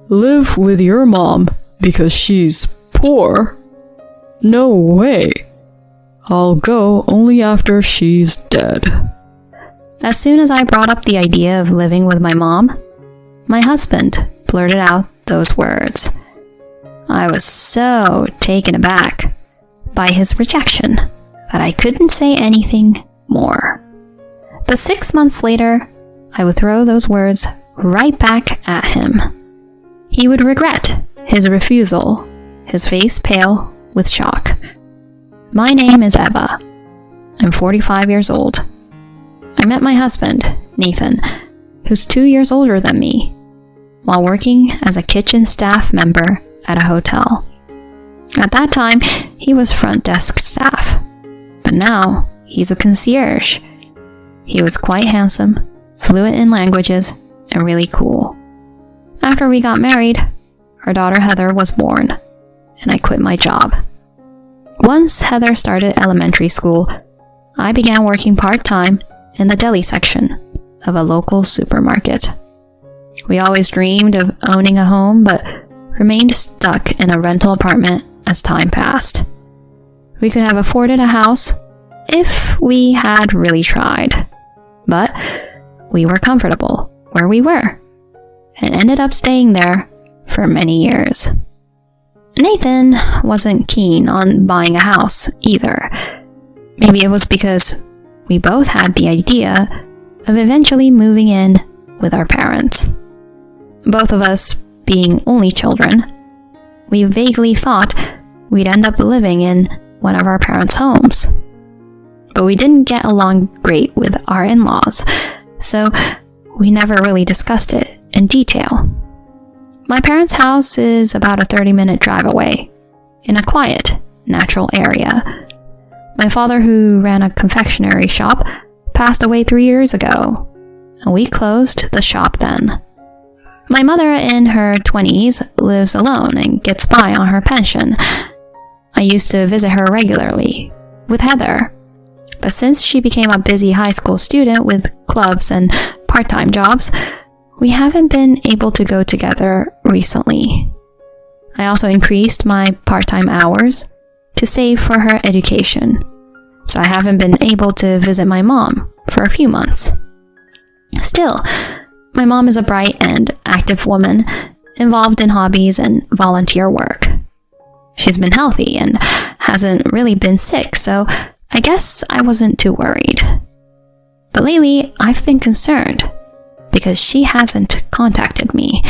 live with your mom because she's poor? No way. I'll go only after she's dead." As soon as I brought up the idea of living with my mom, my husband blurted out those words. I was so taken aback by his rejection that I couldn't say anything more. But 6 months later, I would throw those words right back at him. He would regret his refusal, his face pale with shock. My name is Eva. I'm 45 years old. I met my husband, Nathan, who's 2 years older than me, while working as a kitchen staff member at a hotel. At that time, he was front desk staff, but now he's a concierge. He was quite handsome, fluent in languages, and really cool. After we got married, our daughter Heather was born, and I quit my job. Once Heather started elementary school, I began working part-time in the deli section of a local supermarket. We always dreamed of owning a home, but remained stuck in a rental apartment as time passed. We could have afforded a house if we had really tried, but we were comfortable where we were and ended up staying there for many years. Nathan wasn't keen on buying a house either. Maybe it was because we both had the idea of eventually moving in with our parents. Both of us being only children, we vaguely thought we'd end up living in one of our parents' homes. But we didn't get along great with our in-laws, so we never really discussed it in detail. My parents' house is about a 30-minute drive away, in a quiet, natural area. My father, who ran a confectionery shop, passed away 3 years ago, and we closed the shop then. My mother, in her 20s, lives alone and gets by on her pension. I used to visit her regularly, with Heather, but since she became a busy high school student with clubs and part-time jobs, we haven't been able to go together recently. I also increased my part-time hours to save for her education, so I haven't been able to visit my mom for a few months. Still, my mom is a bright and active woman involved in hobbies and volunteer work. She's been healthy and hasn't really been sick, so I guess I wasn't too worried. But lately, I've been concerned because she hasn't contacted me.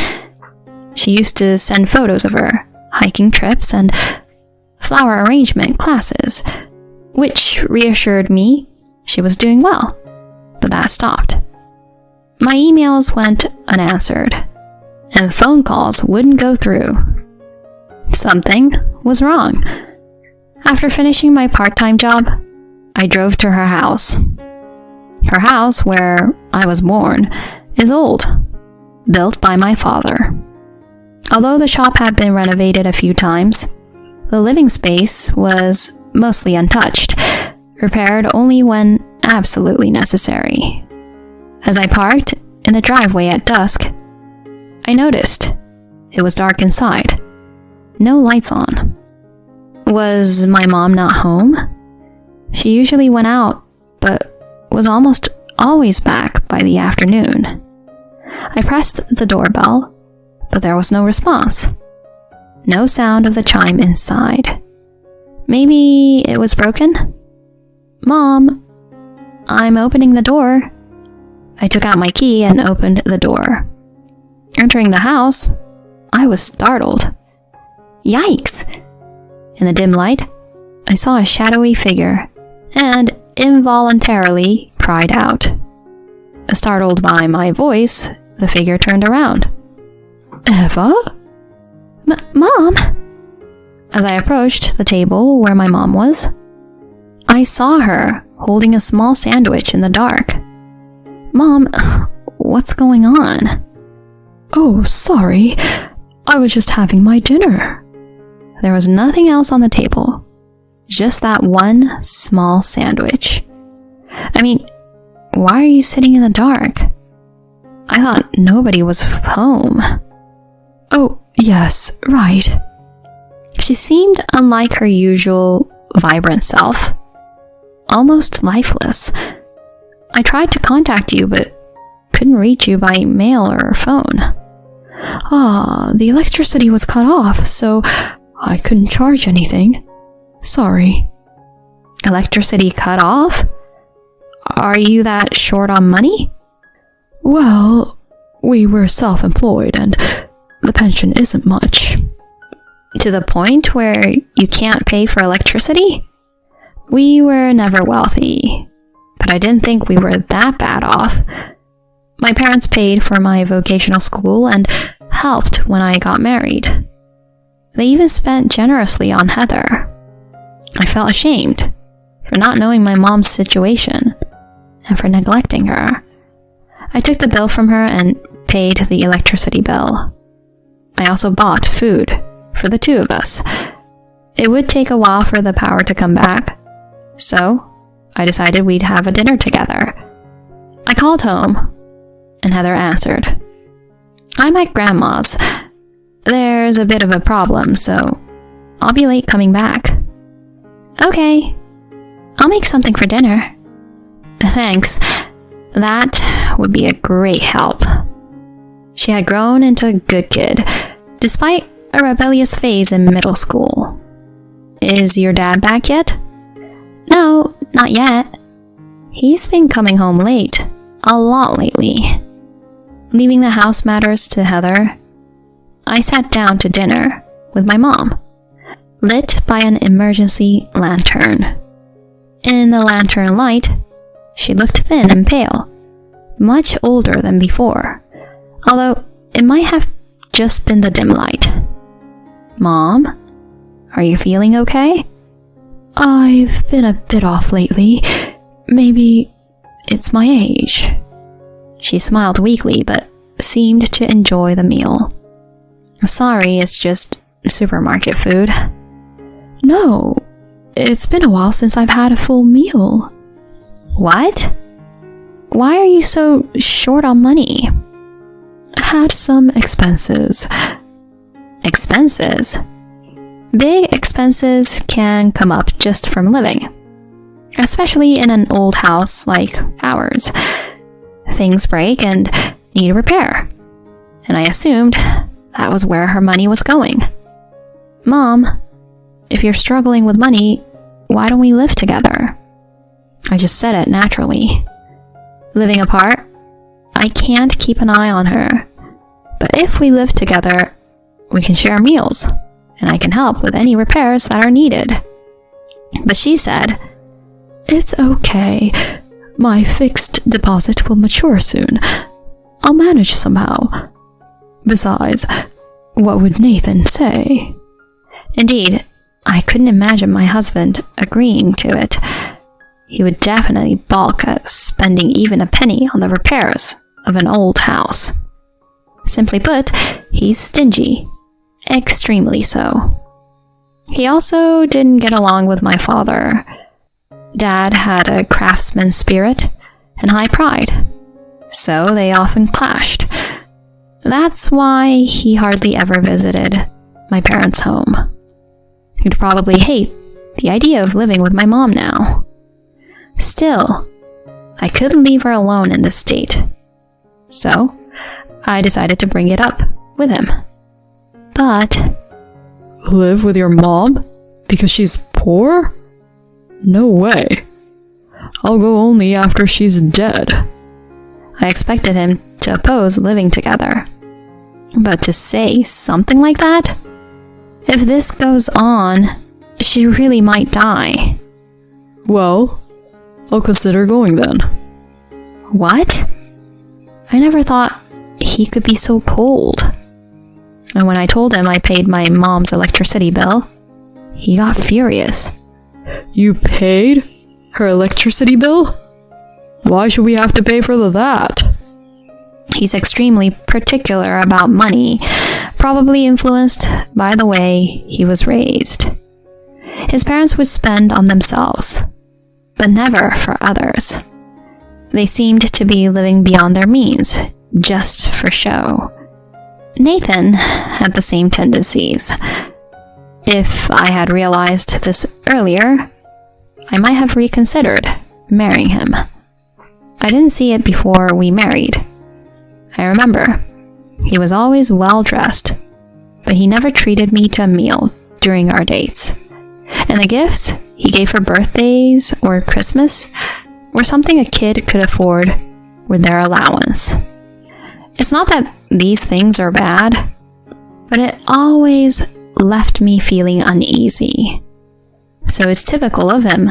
She used to send photos of her hiking trips and flower arrangement classes, which reassured me she was doing well, but that stopped. My emails went unanswered, and phone calls wouldn't go through. Something was wrong. After finishing my part-time job, I drove to her house. Her house, where I was born, is old, built by my father. Although the shop had been renovated a few times, the living space was mostly untouched, repaired only when absolutely necessary. As I parked in the driveway at dusk, I noticed it was dark inside. No lights on. Was my mom not home? She usually went out, but was almost always back by the afternoon. I pressed the doorbell, but there was no response. No sound of the chime inside. Maybe it was broken? "Mom, I'm opening the door." I took out my key and opened the door. Entering the house, I was startled. Yikes! In the dim light, I saw a shadowy figure and involuntarily cried out. Startled by my voice, the figure turned around. "Eva? Mom?" As I approached the table where my mom was, I saw her holding a small sandwich in the dark. "Mom, what's going on?" "Oh, sorry. I was just having my dinner." There was nothing else on the table, just that one small sandwich. I mean, why are you sitting in the dark? I thought nobody was home. "Oh, Yes, right. She seemed unlike her usual vibrant self, almost lifeless. I tried to contact you, but couldn't reach you by mail or phone. The electricity was cut off, so I couldn't charge anything. Sorry. Electricity cut off? Are you that short on money? Well, we were self-employed and the pension isn't much. To the point where you can't pay for electricity? We were never wealthy, but I didn't think we were that bad off. My parents paid for my vocational school and helped when I got married. They even spent generously on Heather. I felt ashamed for not knowing my mom's situation and for neglecting her. I took the bill from her and paid the electricity bill. I also bought food for the two of us. It would take a while for the power to come back, so I decided we'd have a dinner together. I called home, and Heather answered. I'm at Grandma's. There's a bit of a problem, so I'll be late coming back. Okay, I'll make something for dinner. Thanks. That would be a great help. She had grown into a good kid, despite a rebellious phase in middle school. Is your dad back yet? No, not yet. He's been coming home late, a lot lately. Leaving the house matters to Heather, I sat down to dinner with my mom, lit by an emergency lantern. In the lantern light, she looked thin and pale, much older than before, although it might have just been the dim light. Mom, are you feeling okay? I've been a bit off lately. Maybe it's my age. She smiled weakly, but seemed to enjoy the meal. Sorry, it's just supermarket food. No, it's been a while since I've had a full meal. What? Why are you so short on money? I had some expenses. Expenses? Big expenses can come up just from living, especially in an old house like ours. Things break and need repair, and I assumed that was where her money was going. Mom, if you're struggling with money, why don't we live together? I just said it naturally. Living apart, I can't keep an eye on her, but if we live together, we can share meals, and I can help with any repairs that are needed. But she said, It's okay. My fixed deposit will mature soon. I'll manage somehow. Besides, what would Nathan say? Indeed, I couldn't imagine my husband agreeing to it. He would definitely balk at spending even a penny on the repairs of an old house. Simply put, he's stingy. Extremely so. He also didn't get along with my father. Dad had a craftsman spirit and high pride, so they often clashed. That's why he hardly ever visited my parents' home. He'd probably hate the idea of living with my mom now. Still, I couldn't leave her alone in this state, so I decided to bring it up with him. But... Live with your mom? Because she's poor? No way. I'll go only after she's dead. I expected him to oppose living together. But to say something like that? If this goes on, she really might die. Well, I'll consider going then. What? I never thought he could be so cold. And when I told him I paid my mom's electricity bill, he got furious. You paid her electricity bill? Why should we have to pay for that? He's extremely particular about money, probably influenced by the way he was raised. His parents would spend on themselves, but never for others. They seemed to be living beyond their means, just for show. Nathan had the same tendencies. If I had realized this earlier, I might have reconsidered marrying him. I didn't see it before we married. I remember, he was always well dressed, but he never treated me to a meal during our dates. And the gifts he gave for birthdays or Christmas were something a kid could afford with their allowance. It's not that these things are bad, but it always left me feeling uneasy. So it's typical of him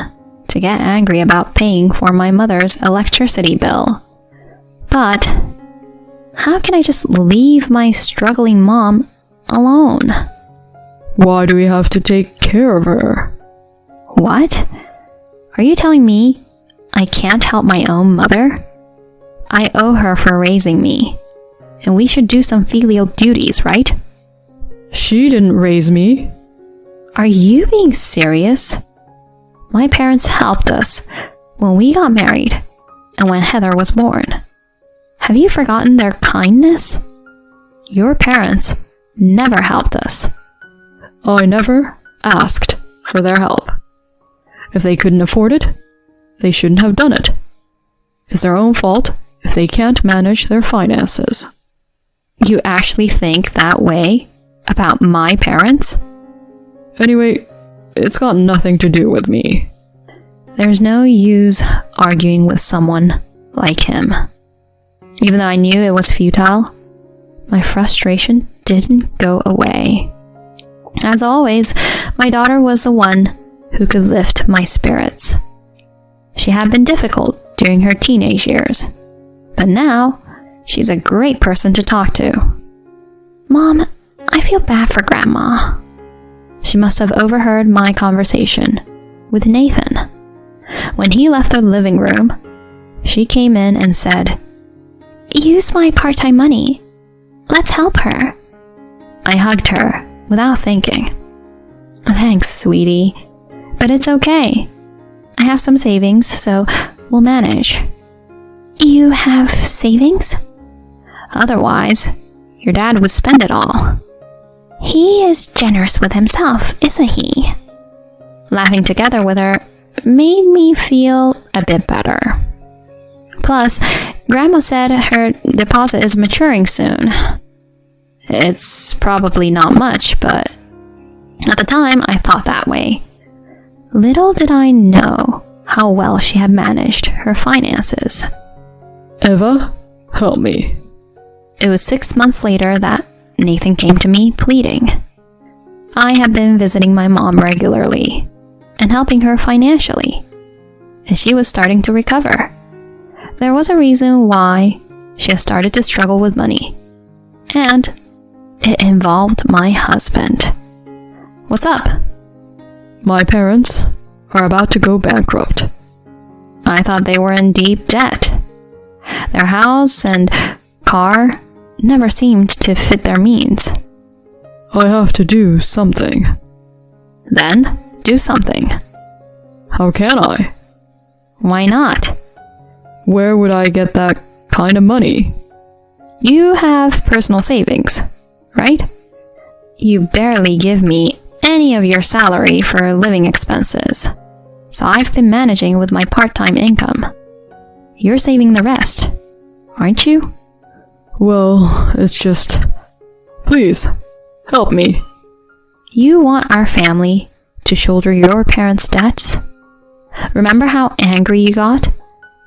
to get angry about paying for my mother's electricity bill. But how can I just leave my struggling mom alone? Why do we have to take care of her? What? Are you telling me I can't help my own mother? I owe her for raising me, and we should do some filial duties, right? She didn't raise me. Are you being serious? My parents helped us when we got married and when Heather was born. Have you forgotten their kindness? Your parents never helped us. I never asked for their help. If they couldn't afford it, they shouldn't have done it. It's their own fault if they can't manage their finances. You actually think that way about my parents? Anyway, it's got nothing to do with me. There's no use arguing with someone like him. Even though I knew it was futile, my frustration didn't go away. As always, my daughter was the one who could lift my spirits. She had been difficult during her teenage years, but now she's a great person to talk to. Mom, I feel bad for Grandma. She must have overheard my conversation with Nathan. When he left the living room, she came in and said, "Use my part-time money. Let's help her." I hugged her without thinking. "Thanks, sweetie, but it's okay. I have some savings, so we'll manage." You have savings? Otherwise, your dad would spend it all. He is generous with himself, isn't he? Laughing together with her made me feel a bit better. Plus, Grandma said her deposit is maturing soon. It's probably not much, but at the time I thought that way. Little did I know how well she had managed her finances. Eva, help me. It was 6 months later that Nathan came to me pleading. I had been visiting my mom regularly and helping her financially, and she was starting to recover. There was a reason why she had started to struggle with money, and it involved my husband. What's up? My parents are about to go bankrupt. I thought they were in deep debt. Their house and car never seemed to fit their means. I have to do something. Then, do something. How can I? Why not? Where would I get that kind of money? You have personal savings, right? You barely give me any of your salary for living expenses, so I've been managing with my part-time income. You're saving the rest, aren't you? Well, it's just... Please, help me. You want our family to shoulder your parents' debts? Remember how angry you got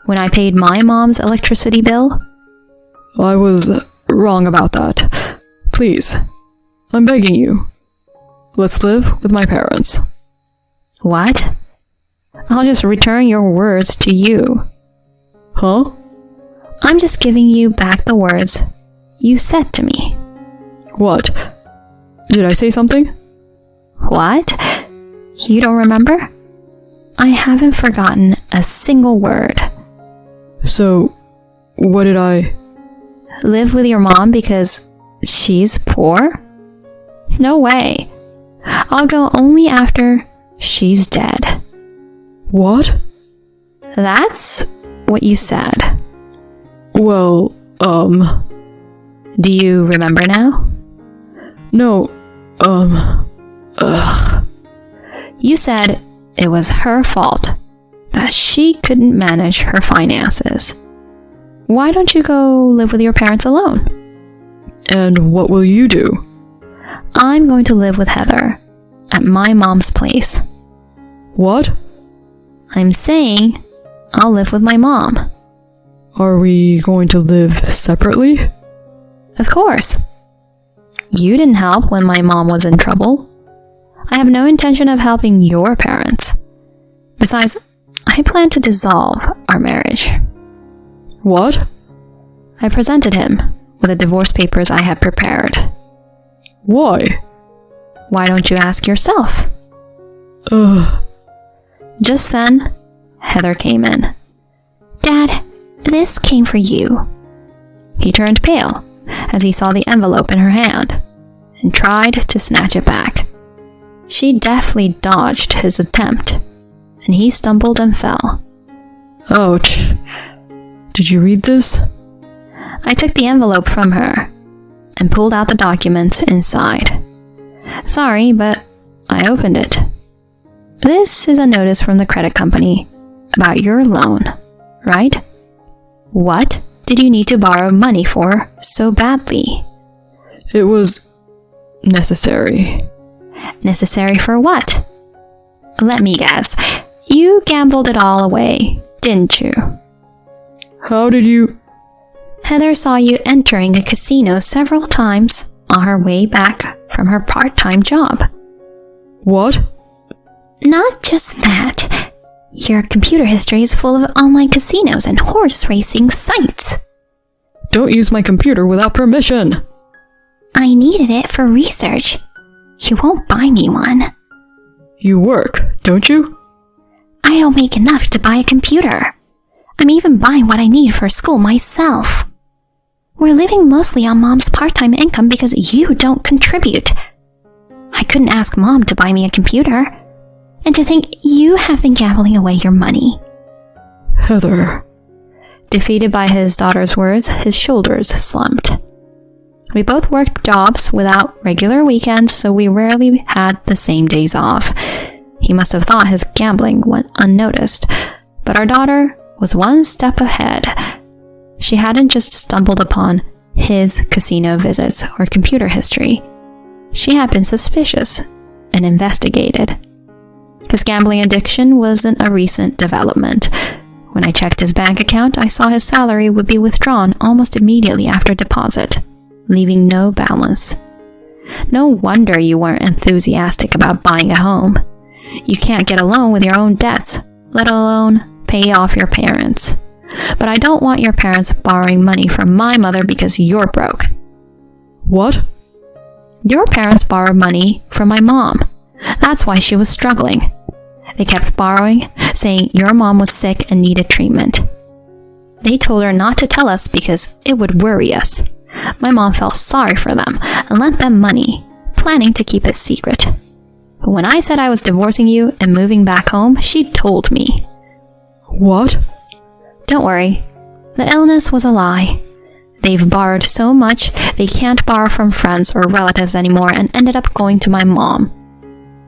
when I paid my mom's electricity bill? I was wrong about that. Please, I'm begging you. Let's live with my parents. What? I'll just return your words to you. Huh? I'm just giving you back the words you said to me. What? Did I say something? What? You don't remember? I haven't forgotten a single word. So, what did I... Live with your mom because she's poor? No way. I'll go only after she's dead. What? That's what you said. Well, Do you remember now? No, You said it was her fault that she couldn't manage her finances. Why don't you go live with your parents alone? And what will you do? I'm going to live with Heather at my mom's place. What? I'm saying I'll live with my mom. Are we going to live separately? Of course. You didn't help when my mom was in trouble. I have no intention of helping your parents. Besides, I plan to dissolve our marriage. What? I presented him with the divorce papers I had prepared. Why? Why don't you ask yourself? Just then, Heather came in. Dad, this came for you. He turned pale as he saw the envelope in her hand and tried to snatch it back. She deftly dodged his attempt, and he stumbled and fell. Ouch. Did you read this? I took the envelope from her and pulled out the documents inside. Sorry, but I opened it. This is a notice from the credit company about your loan, right? What did you need to borrow money for so badly? It was necessary. Necessary for what? Let me guess. You gambled it all away, didn't you? How did you... Heather saw you entering a casino several times on her way back from her part-time job. What? Not just that. Your computer history is full of online casinos and horse racing sites. Don't use my computer without permission. I needed it for research. You won't buy me one. You work, don't you? I don't make enough to buy a computer. I'm even buying what I need for school myself. We're living mostly on Mom's part-time income because you don't contribute. I couldn't ask Mom to buy me a computer. And to think you have been gambling away your money. Heather. Defeated by his daughter's words, his shoulders slumped. We both worked jobs without regular weekends, so we rarely had the same days off. He must have thought his gambling went unnoticed, but our daughter was one step ahead. She hadn't just stumbled upon his casino visits or computer history. She had been suspicious and investigated. His gambling addiction wasn't a recent development. When I checked his bank account, I saw his salary would be withdrawn almost immediately after deposit, leaving no balance. No wonder you weren't enthusiastic about buying a home. You can't get a loan with your own debts, let alone pay off your parents. But I don't want your parents borrowing money from my mother because you're broke. What? Your parents borrowed money from my mom. That's why she was struggling. They kept borrowing, saying your mom was sick and needed treatment. They told her not to tell us because it would worry us. My mom felt sorry for them and lent them money, planning to keep it secret. But when I said I was divorcing you and moving back home, she told me. What? Don't worry. The illness was a lie. They've borrowed so much they can't borrow from friends or relatives anymore and ended up going to my mom.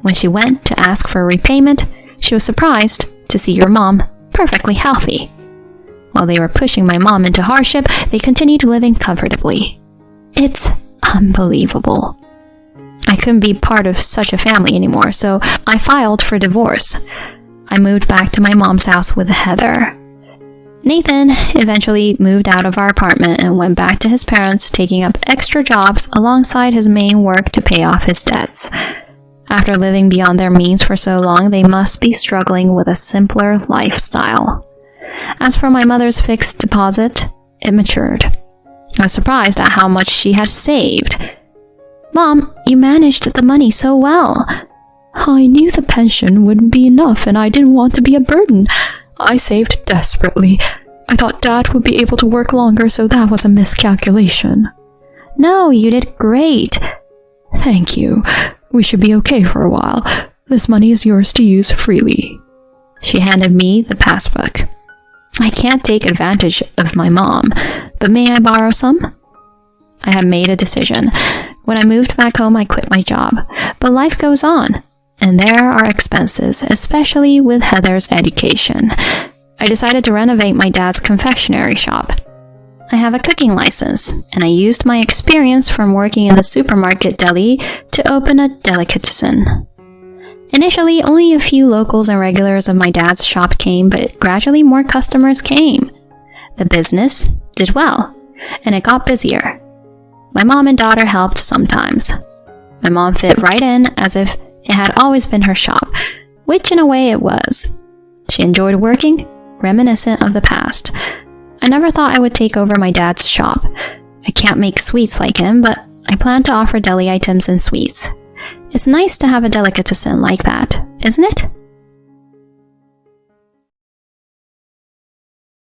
When she went to ask for repayment, she was surprised to see your mom perfectly healthy. While they were pushing my mom into hardship, they continued living comfortably. It's unbelievable. I couldn't be part of such a family anymore, so I filed for divorce. I moved back to my mom's house with Heather. Nathan eventually moved out of our apartment and went back to his parents, taking up extra jobs alongside his main work to pay off his debts. After living beyond their means for so long, they must be struggling with a simpler lifestyle. As for my mother's fixed deposit, it matured. I was surprised at how much she had saved. Mom, you managed the money so well. I knew the pension wouldn't be enough and I didn't want to be a burden. I saved desperately. I thought Dad would be able to work longer, so that was a miscalculation. No, you did great. Thank you. We should be okay for a while. This money is yours to use freely. She handed me the passbook. I can't take advantage of my mom, but may I borrow some? I had made a decision. When I moved back home, I quit my job. But life goes on, and there are expenses, especially with Heather's education. I decided to renovate my dad's confectionery shop. I have a cooking license, and I used my experience from working in the supermarket deli to open a delicatessen. Initially, only a few locals and regulars of my dad's shop came, but gradually more customers came. The business did well, and it got busier. My mom and daughter helped sometimes. My mom fit right in as if it had always been her shop, which in a way it was. She enjoyed working, reminiscent of the past. I never thought I would take over my dad's shop. I can't make sweets like him, but I plan to offer deli items and sweets. It's nice to have a delicatessen like that, isn't it?